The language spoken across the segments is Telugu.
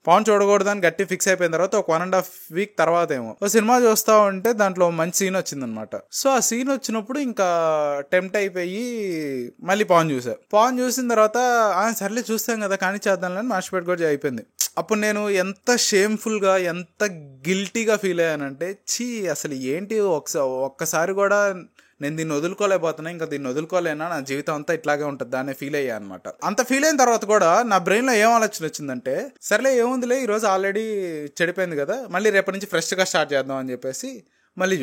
పాన్ చూడకూడదని గట్టి ఫిక్స్ అయిపోయిన తర్వాత ఒక 1.5 వీక్ తర్వాత ఏమో ఒక సినిమా చూస్తా ఉంటే దాంట్లో మంచి సీన్ వచ్చిందనమాట. సో ఆ సీన్ వచ్చినప్పుడు ఇంకా టెంప్ట్ అయిపోయి మళ్ళీ పాన్ చూసిన తర్వాత సర్లే చూస్తాం కదా కానీ చేద్దాంలని మాస్టర్ పెట్టుకోవడం అయిపోయింది. అప్పుడు నేను ఎంత షేమ్ఫుల్గా ఎంత గిల్టీగా ఫీల్ అయ్యానంటే అసలు ఏంటి ఒక్కసారి కూడా నేను దీన్ని వదులుకోలేకపోతున్నా, ఇంకా దీన్ని వదులుకోలేనా, నా జీవితం అంతా ఇట్లాగే ఉంటుంది దాన్ని ఫీల్ అయ్యా అనమాట. అంత ఫీల్ అయిన తర్వాత కూడా నా బ్రెయిన్లో ఏం ఆలోచన వచ్చిందంటే సర్లే ఏముందిలే ఈరోజు ఆల్రెడీ చెడిపోయింది కదా, మళ్ళీ రేపటి నుంచి ఫ్రెష్గా స్టార్ట్ చేద్దాం అని చెప్పేసి మళ్ళీ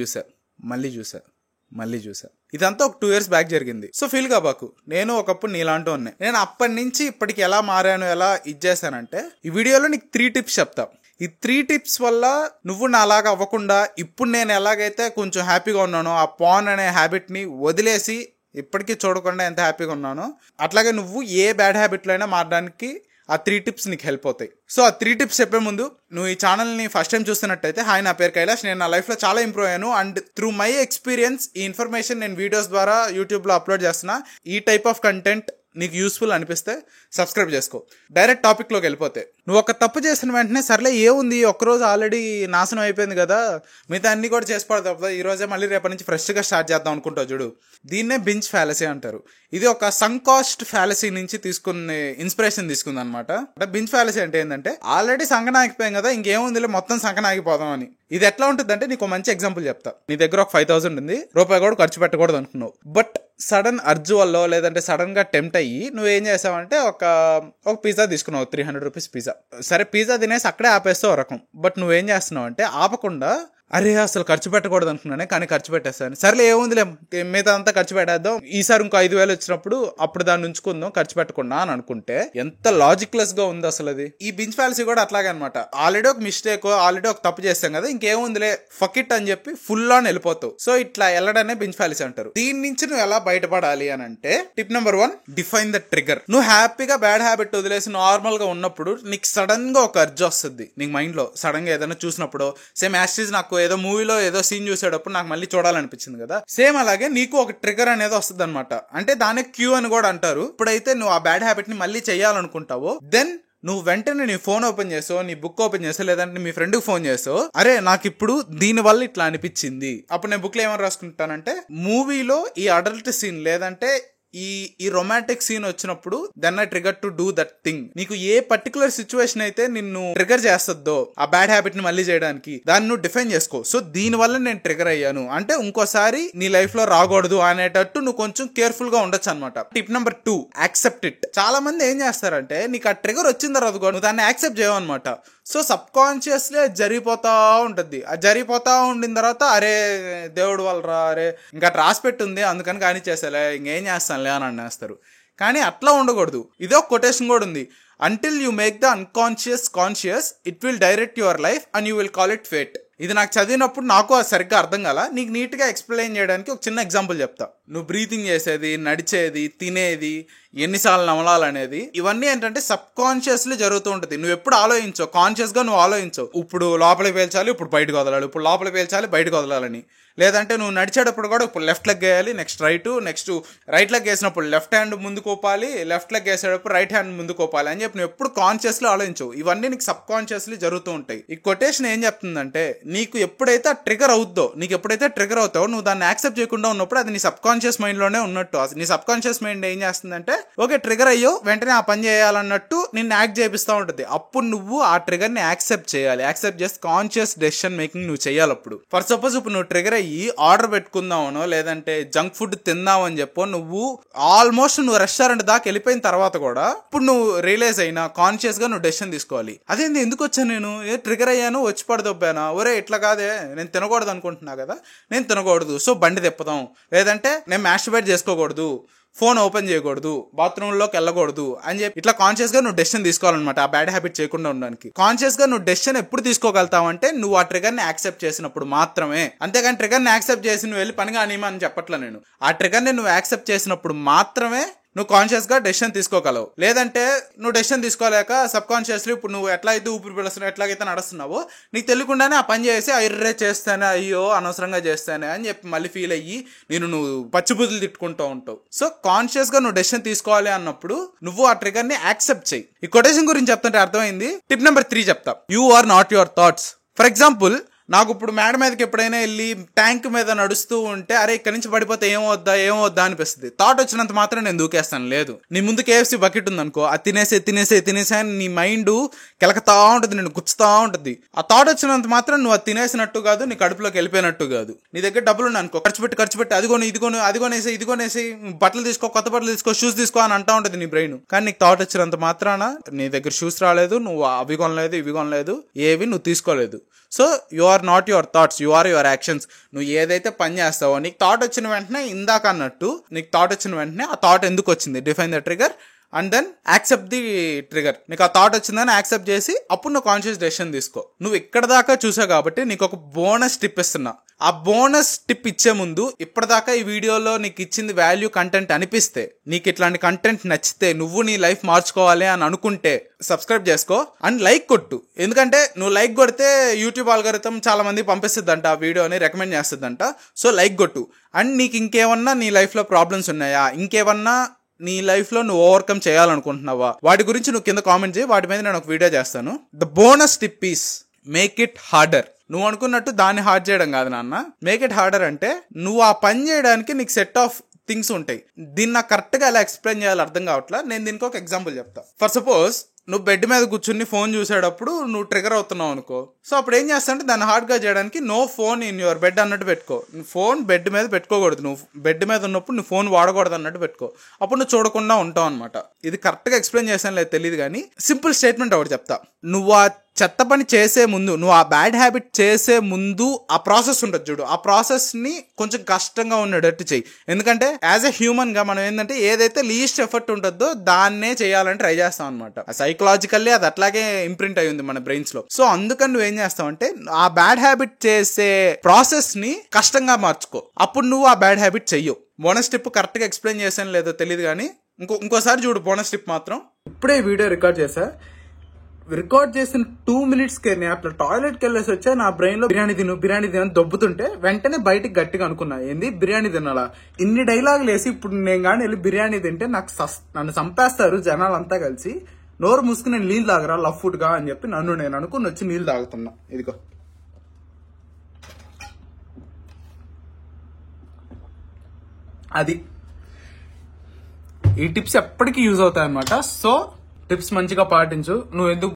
చూసా. ఇదంతా ఒక 2 years బ్యాక్ జరిగింది. సో ఫీల్ కాబాకు, నేను ఒకప్పుడు నీలాంటి ఉన్నాయి. నేను అప్పటి నుంచి ఇప్పటికి ఎలా మారాను, ఎలా ఇచ్చేసానంటే ఈ వీడియోలో నీకు 3 tips చెప్తా. ఈ 3 tips వల్ల నువ్వు నా అలాగా అవ్వకుండా ఇప్పుడు నేను ఎలాగైతే కొంచెం హ్యాపీగా ఉన్నానో ఆ పాన్ అనే హ్యాబిట్ ని వదిలేసి ఇప్పటికీ చూడకుండా ఎంత హ్యాపీగా ఉన్నానో అట్లాగే నువ్వు ఏ బ్యాడ్ హ్యాబిట్లో అయినా మారడానికి ఆ 3 tips నీకు హెల్ప్ అవుతాయి. సో ఆ 3 tips చెప్పే ముందు నువ్వు ఈ ఛానల్ని ఫస్ట్ టైం చూస్తున్నట్టయితే హాయ్, నా పేరు కైలాష్. నేను నా లైఫ్లో చాలా ఇంప్రూవ్ అయ్యాను అండ్ త్రూ మై ఎక్స్పీరియన్స్ ఈ ఇన్ఫర్మేషన్ నేను వీడియోస్ ద్వారా యూట్యూబ్లో అప్లోడ్ చేస్తున్నా. ఈ టైప్ ఆఫ్ కంటెంట్ నీకు యూస్ఫుల్ అనిపిస్తే సబ్స్క్రైబ్ చేసుకో. డైరెక్ట్ టాపిక్లోకి వెళ్ళిపోతే, నువ్వు ఒక తప్పు చేసిన వెంటనే సర్లే ఏముంది ఒక్కరోజు ఆల్రెడీ నాశనం అయిపోయింది కదా, మిగతా అన్ని కూడా చేసి పడతా ఈ రోజే మళ్ళీ రేపటి నుంచి ఫ్రెష్గా స్టార్ట్ చేద్దాం అనుకుంటావు చూడు, దీన్నే బింజ్ ఫ్యాలసీ అంటారు. ఇది ఒక సంక్ కాస్ట్ ఫ్యాలసీ నుంచి ఇన్స్పిరేషన్ తీసుకుంది అనమాట. అంటే బింజ్ ఫ్యాలసీ అంటే ఏంటంటే ఆల్రెడీ సంకన ఆగిపోయాం కదా, ఇంకేముందిలే మొత్తం సంకన ఆగిపోదాం అని. ఇది ఎట్లా ఉంటుంది అంటే నీకు మంచి ఎగ్జాంపుల్ చెప్తా. నీ దగ్గర ఒక 5,000 ఉంది, రూపాయి కూడా ఖర్చు పెట్టకూడదు అనుకున్నావు. బట్ సడన్ అర్జు వల్ల లేదంటే సడన్ గా టెంప్ట్ అయ్యి నువ్వేం చేసావంటే ఒక పిజ్జా తీసుకున్నావు, 300 రూపీస్ పిజ్జా. సరే పిజ్జా తినేసి అక్కడే ఆపేస్తావు ఒక రకం. బట్ నువ్వేం చేస్తున్నావు అంటే ఆపకుండా అరే అసలు ఖర్చు పెట్టకూడదు అనుకున్నానే కానీ ఖర్చు పెట్టేస్తాను, సరేలే ఏముందిలే మిగతా అంతా ఖర్చు పెట్టేద్దాం, ఈసారి ఇంకో 5,000 వచ్చినప్పుడు అప్పుడు దాన్ని ఉంచుకుందాం ఖర్చు పెట్టకుండా అని అనుకుంటే ఎంత లాజిక్లెస్ గా ఉంది అసలు అది. ఈ బింజ్ ఫ్యాలసీ కూడా అట్లాగే అనమాట. ఆల్రెడీ ఒక మిస్టేక్ ఆల్రెడీ ఒక తప్పు చేస్తాం కదా, ఇంకేముందిలే ఫక్ ఇట్ అని చెప్పి ఫుల్ ఆన్ వెళ్ళిపోతావు. సో ఇట్లా వెళ్ళడనే బింజ్ ఫ్యాలసీ అంటారు. దీని నుంచి నువ్వు ఎలా బయటపడాలి అని అంటే tip number 1, define the trigger. నువ్వు హ్యాపీగా బ్యాడ్ హ్యాబిట్ వదిలేసి నార్మల్ గా ఉన్నప్పుడు నీకు సడన్ గా ఒక అర్జ్ వస్తుంది నీకు మైండ్ లో. సడన్ గా ఏదైనా చూసినప్పుడు సేమ్ యాస్టీజ్ నాకు ఏదో మూవీలో ఏదో సీన్ చూసేటప్పుడు నాకు మళ్ళీ చూడాలనిపించింది కదా, సేమ్ అలాగే నీకు ఒక ట్రిగర్ అనేది వస్తుంది అనమాట. అంటే దాన్ని క్యూ అని కూడా అంటారు. ఇప్పుడైతే నువ్వు ఆ బ్యాడ్ హ్యాబిట్ ని మళ్ళీ చేయాలనుకుంటావో దెన్ నువ్వు వెంటనే నీ ఫోన్ ఓపెన్ చేసావు, నీ బుక్ ఓపెన్ చేసావు, లేదంటే మీ ఫ్రెండ్కి ఫోన్ చేసావు, అరే నాకు ఇప్పుడు దీని వల్ల ఇట్లా అనిపించింది. అప్పుడు నేను బుక్ లో ఏమని రాసుకుంటానంటే మూవీలో ఈ అడల్ట్ సీన్ లేదంటే ఈ రొమాంటిక్ సీన్ వచ్చినప్పుడు then I trigger to do that thing. నీకు ఏ పర్టికులర్ సిచ్యువేషన్ అయితే నిన్ను ట్రిగర్ చేస్తుందో ఆ బ్యాడ్ హ్యాబిట్ ని మళ్ళీ చేయడానికి దాన్ని నువ్వు డిఫైన్ చేసుకో. సో దీని వల్ల నేను ట్రిగర్ అయ్యాను అంటే ఇంకోసారి నీ లైఫ్ లో రాకూడదు అనేటట్టు నువ్వు కొంచెం కేర్ఫుల్ గా ఉండొచ్చు అనమాట. Tip number 2, accept it. చాలా మంది ఏం చేస్తారంటే నీకు ఆ ట్రిగర్ వచ్చిన తర్వాత కూడా నువ్వు దాన్ని యాక్సెప్ట్ చేయవు అనమాట. సో సబ్ కాన్షియస్లీ జరిగిపోతా ఉంటుంది. అది జరిగిపోతా ఉండిన తర్వాత అరే దేవుడు వాళ్ళరా, అరే ఇంకా రాసి పెట్టుంది అందుకని కానీ చేసేలే ఇంకేం చేస్తానులే అని అనేస్తారు. కానీ అట్లా ఉండకూడదు. ఇదే ఒక కొటేషన్ కూడా ఉంది, until you make the unconscious conscious it will direct your life and you will call it fate. ఇది నాకు చదివినప్పుడు నాకు అది సరిగ్గా అర్థం కాల. నీకు నీట్గా ఎక్స్ప్లెయిన్ చేయడానికి ఒక చిన్న ఎగ్జాంపుల్ చెప్తా. నువ్వు బ్రీతింగ్ చేసేది, నడిచేది, తినేది, ఎన్నిసార్లు నమలాలనేది ఇవన్నీ ఏంటంటే సబ్ కాన్షియస్లీ జరుగుతూ ఉంటుంది. నువ్వు ఎప్పుడు ఆలోచించవు, కాన్షియస్ గా నువ్వు ఆలోచించవు ఇప్పుడు లోపలికి పేల్చాలి, ఇప్పుడు బయటకు వదలాలి, ఇప్పుడు లోపలికి పేల్చాలి బయటకు వదలాలని. లేదంటే నువ్వు నడిచేటప్పుడు కూడా ఇప్పుడు లెఫ్ట్ లెగ్ వేయాలి, నెక్స్ట్ రైట్ లెగ్ వేసినప్పుడు లెఫ్ట్ హ్యాండ్ ముందు కోపాలి, లెఫ్ట్ లెగ్ వేసేటప్పుడు రైట్ హ్యాండ్ ముందు కోపాలి అని చెప్పి నువ్వు ఎప్పుడు కాన్షియస్లీ ఆలోచించవు. ఇవన్నీ నీకు సబ్ కాన్షియస్లీ జరుగుతూ ఉంటాయి. ఈ కొటేషన్ ఏం చెప్తుందంటే నీకు ఎప్పుడైతే ట్రిగర్ అవుద్దో, నీకు ఎప్పుడైతే ట్రిగర్ అవుతావో నువ్వు దాన్ని యాక్సెప్ట్ చేయకుండా ఉన్నప్పుడు అది నీ సబ్ కాన్షియస్ మైండ్ లోనే ఉన్నట్టు. నీ సబ్ కాన్షియస్ మైండ్ ఏం చేస్తుందంటే ఓకే ట్రిగర్ అయ్యో వెంటనే ఆ పని చేయాలన్నట్టు నిన్ను యాక్ట్ చేపిస్తూ ఉంటుంది. అప్పుడు నువ్వు ఆ ట్రిగర్ ని యాక్సెప్ట్ చేయాలి. యాక్సెప్ట్ చేసి కాన్షియస్ డెసిషన్ మేకింగ్ నువ్వు చేయాలి. అప్పుడు ఫర్ సపోజ్ ఇప్పుడు నువ్వు ట్రిగర్ అయ్యి ఆర్డర్ పెట్టుకుందామనో లేదంటే జంక్ ఫుడ్ తిందామని చెప్పో నువ్వు ఆల్మోస్ట్ నువ్వు రెస్టారెంట్ దాకా వెళ్ళిపోయిన తర్వాత కూడా ఇప్పుడు నువ్వు రియలైజ్ అయినా కాన్షియస్ గా నువ్వు డెసిషన్ తీసుకోవాలి. అదేంది ఎందుకు వచ్చాను నేను, ట్రిగర్ అయ్యాను వచ్చి పడదొబ్బానా, ఒరే ఇట్లా కాదే నేను తినకూడదు అనుకుంటున్నా కదా, నేను తినకూడదు సో బండి తిప్పుదాం, లేదంటే నేను మాస్టర్బేట్ చేసుకోకూడదు, ఫోన్ ఓపెన్ చేయకూడదు, బాత్రూంలోకి వెళ్ళకూడదు అని చెప్పి ఇట్లా కాన్షియస్ గా నువ్వు డెసిషన్ తీసుకోవాలన్నమాట. ఆ బ్యాడ్ హ్యాబిట్ చేయకుండా ఉండడానికి కాన్షియస్ గా నువ్వు డెసిషన్ ఎప్పుడు తీసుకోగలుగుతావు అంటే నువ్వు ఆ ట్రిగర్ ని యాక్సెప్ట్ చేసినప్పుడు మాత్రమే. అంతేగాని ట్రిగర్ ని యాక్సెప్ట్ చేసి నువ్వు వెళ్ళి పని కానిమని చెప్పట్లా నేను. ఆ ట్రిగర్ ని నువ్వు యాక్సెప్ట్ చేసినప్పుడు మాత్రమే నువ్వు కాన్షియస్ గా డెసిషన్ తీసుకోగలవు. లేదంటే నువ్వు డెసిషన్ తీసుకోలేక సబ్ కాన్షియస్లీ ఇప్పుడు నువ్వు ఎట్లా అయితే ఊపిరి పీలుస్తున్నావు, ఎట్లాగైతే నడుస్తున్నావో నీకు తెలియకుండానే ఆ పని చేసి ఇర్రే చేస్తానే, అయ్యో అనవసరంగా చేస్తానే అని చెప్పి మళ్ళీ ఫీల్ అయ్యి నువ్వు పచ్చిబుద్ధులు తిట్టుకుంటూ ఉంటావు. సో కాన్షియస్ గా నువ్వు డెసిషన్ తీసుకోవాలి అన్నప్పుడు నువ్వు ఆ ట్రిగర్ ని యాక్సెప్ట్ చేయి. ఈ కొటేషన్ గురించి చెప్తుంటే అర్థమైంది. టిప్ నెంబర్ 3 చెప్తా. You are not your thoughts. For example, నాకు ఇప్పుడు మేడ మీదకి ఎప్పుడైనా వెళ్ళి ట్యాంక్ మీద నడుస్తూ ఉంటే అరే ఇక్కడి నుంచి పడిపోతే ఏమవుద్దా అనిపిస్తుంది. థాట్ వచ్చినంత మాత్రం నేను దూకేస్తాను. లేదు, నీ ముందు KFC బకెట్ ఉందనుకో, అది తినేసే అని నీ మైండ్ కెలకతా ఉంటుంది, నేను గుచ్చుతా ఉంటుంది. ఆ థాట్ వచ్చినంత మాత్రం నువ్వు అది తినేసినట్టు కాదు, నీ కడుపులోకి వెళ్ళిపోయినట్టు కాదు. నీ దగ్గర డబ్బులు ఉన్నాయి అనుకో, ఖర్చు పెట్టి ఇదిగోనేసి బట్టలు తీసుకో, కొత్త బట్టలు తీసుకో, షూస్ తీసుకో అని అంటా ఉంటుంది నీ బ్రెయిన్. కానీ నీకు థాట్ వచ్చినంత మాత్రాన నీ దగ్గర షూస్ రాలేదు, నువ్వు అవి కొనలేదు, ఇవి కొనలేదు, ఏవి నువ్వు తీసుకోలేదు. So you are not your thoughts, you are your actions. నువ్వు ఏదైతే పని చేస్తావో నీకు థాట్ వచ్చిన వెంటనే, ఇందాక అన్నట్టు నీకు థాట్ వచ్చిన వెంటనే ఆ థాట్ ఎందుకు వచ్చింది, define the trigger and then accept the trigger. నీకు ఆ థాట్ వచ్చిందని యాక్సెప్ట్ చేసి అప్పుడు నువ్వు కాన్షియస్ డెసిషన్ తీసుకో. నువ్వు ఇక్కడ దాకా చూసావు కాబట్టి నీకు ఒక బోనస్ టిప్ ఇస్తున్నా. ఆ బోనస్ టిప్ ఇచ్చే ముందు, ఇప్పటిదాకా ఈ వీడియోలో నీకు ఇచ్చింది వాల్యూ కంటెంట్ అనిపిస్తే, నీకు ఇట్లాంటి కంటెంట్ నచ్చితే, నువ్వు నీ లైఫ్ మార్చుకోవాలి అని అనుకుంటే సబ్స్క్రైబ్ చేసుకో అండ్ లైక్ కొట్టు. ఎందుకంటే నువ్వు లైక్ కొడితే యూట్యూబ్ ఆల్గోరిథం చాలా మంది పంపిస్తుందంట, ఆ వీడియోని రికమెండ్ చేస్తుందంట. సో లైక్ కొట్టు. అండ్ నీకు ఇంకేమన్నా నీ లైఫ్లో ప్రాబ్లమ్స్ ఉన్నాయా, ఇంకేమన్నా నీ లైఫ్ లో నువ్వు ఓవర్కమ్ చేయాలనుకుంటున్నావా, వాటి గురించి నువ్వు కింద కామెంట్ చేయి, వాటి మీద నేను ఒక వీడియో చేస్తాను. The bonus tip is make it harder. నువ్వు అనుకున్నట్టు దాన్ని హార్డ్ చేయడం కాదు నాన్న. మేక్ ఇట్ హార్డర్ అంటే నువ్వు ఆ పని చేయడానికి నీకు సెట్ ఆఫ్ థింగ్స్ ఉంటాయి. దీన్ని నాకు కరెక్ట్ గా ఎలా ఎక్స్ప్లెయిన్ చేయాలి అర్థం కావట్లా. నేను దీనికి ఒక ఎగ్జాంపుల్ చెప్తా. ఫర్ సపోజ్ నువ్వు బెడ్ మీద కూర్చుని ఫోన్ చూసేటప్పుడు నువ్వు ట్రిగర్ అవుతున్నావు అనుకో. సో అప్పుడు ఏం చేస్తానంటే దాన్ని హార్డ్ గా చేయడానికి no phone in your bed అన్నట్టు పెట్టుకో. ఫోన్ బెడ్ మీద పెట్టుకోకూడదు. నువ్వు బెడ్ మీద ఉన్నప్పుడు నువ్వు ఫోన్ వాడకూడదు అన్నట్టు పెట్టుకో. అప్పుడు నువ్వు చూడకుండా ఉంటావు అనమాట. ఇది కరెక్ట్ గా ఎక్స్ప్లెయిన్ చేసాను లేదు తెలియదు కానీ సింపుల్ స్టేట్మెంట్ ఒకటి చెప్తా. నువ్వు ఆ చెత్త పని చేసే ముందు, నువ్వు ఆ బ్యాడ్ హ్యాబిట్ చేసే ముందు ఆ ప్రాసెస్ ఉంటుంది చూడు, ఆ ప్రాసెస్ ని కొంచెం కష్టంగా ఉండేటట్టు చెయ్యి. ఎందుకంటే యాజ్ ఎ హ్యూమన్ గా మనం ఏంటంటే ఏదైతే లీస్ట్ ఎఫర్ట్ ఉంటుందో దాన్నే చేయాలని ట్రై చేస్తాం అనమాట. సైకలాజికల్లీ అది అట్లాగే ఇంప్రింట్ అయి ఉంది మన బ్రెయిన్స్ లో. సో అందుకని నువ్వేం చేస్తావు అంటే ఆ బ్యాడ్ హ్యాబిట్ చేసే ప్రాసెస్ ని కష్టంగా మార్చుకో. అప్పుడు నువ్వు ఆ బ్యాడ్ హ్యాబిట్ చెయ్యవు. బోనస్ టిప్ కరెక్ట్ గా ఎక్స్ప్లెయిన్ చేసాను లేదో తెలియదు కానీ ఇంకోసారి చూడు బోనస్ టిప్ మాత్రం. ఇప్పుడే వీడియో రికార్డ్ చేసిన 2 minutes కే నేను అట్లా టాయిలెట్కి వెళ్ళేసి వచ్చా. నా బ్రెయిన్ లో బిర్యానీ తిను దొబ్బుతుంటే వెంటనే బయటికి గట్టిగా అనుకున్నా, ఏంది బిర్యానీ తినాలా. ఇన్ని డైలాగులు వేసి ఇప్పుడు నేను కానీ వెళ్ళి బిర్యానీ తింటే నన్ను చంపేస్తారు జనాలంతా కలిసి. నోరు మూసుకుని నేను నీళ్ళు తాగరా లవ్ ఫుడ్ గా అని చెప్పి నేను అనుకుని వచ్చి నీళ్ళు తాగుతున్నా. ఇదిగో అది. ఈ టిప్స్ ఎప్పటికీ యూజ్ అవుతాయి అనమాట. సో టిప్స్ మంచిగా పాటించు. నువ్వు ఎందుకు